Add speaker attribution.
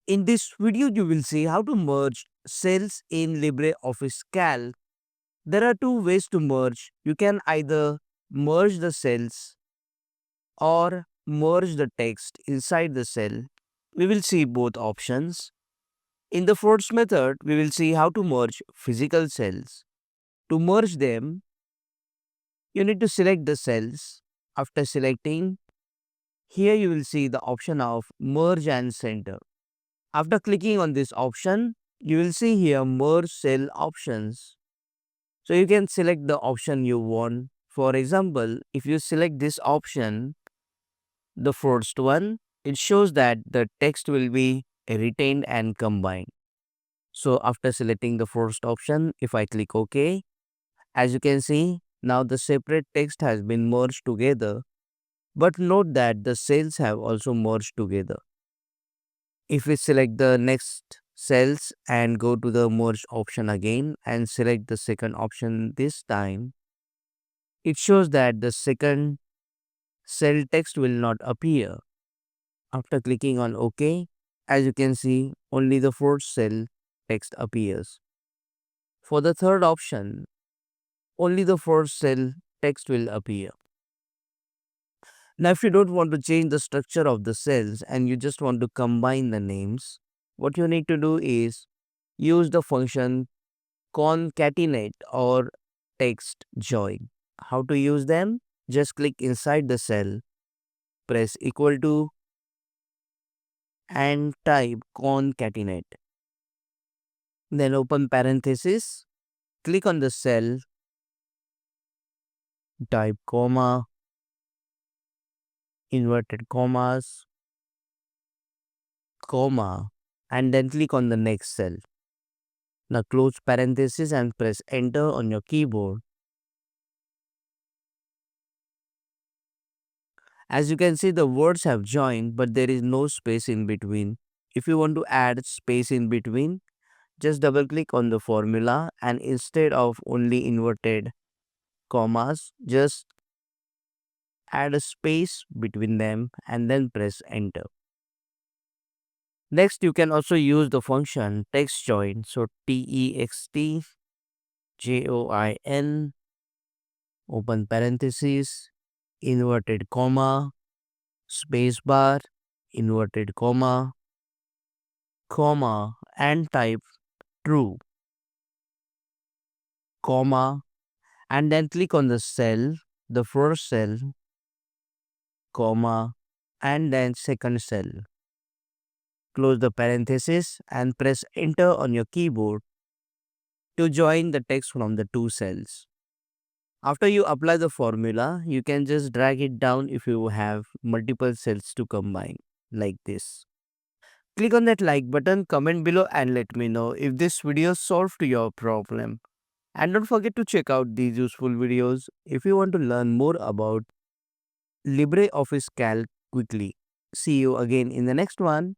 Speaker 1: In this video, you will see how to merge cells in LibreOffice Calc. There are two ways to merge. You can either merge the cells or merge the text inside the cell. We will see both options. In the first method, we will see how to merge physical cells. To merge them, you need to select the cells. After selecting, here you will see the option of merge and center. After clicking on this option, you will see here merge cell options. So you can select the option you want. For example, if you select this option, the first one, it shows that the text will be retained and combined. So after selecting the first option, if I click OK, as you can see, now the separate text has been merged together. But note that the cells have also merged together. If we select the next cells and go to the merge option again and select the second option this time, it shows that the second cell text will not appear. After clicking on OK, as you can see, only the fourth cell text appears. For the third option, only the fourth cell text will appear. Now, if you don't want to change the structure of the cells and you just want to combine the names, what you need to do is use the function concatenate or TEXTJOIN. How to use them? Just click inside the cell, press equal to and type concatenate. Then open parenthesis, click on the cell, type comma, inverted commas, comma, and then click on the next cell. Now close parenthesis and press enter on your keyboard. As you can see, the words have joined, but there is no space in between. If you want to add space in between, just double click on the formula and instead of only inverted commas, just add a space between them and then press enter. Next, you can also use the function TEXTJOIN. So TEXTJOIN, open parenthesis, inverted comma, space bar, inverted comma, comma, and type true, comma, and then click on the cell, the first cell, comma, and then second cell. Close the parenthesis and press enter on your keyboard to join the text from the two cells. After you apply the formula, you can just drag it down if you have multiple cells to combine, like this. Click on that like button, comment below and let me know if this video solved your problem. And don't forget to check out these useful videos if you want to learn more about LibreOffice Calc quickly. See you again in the next one.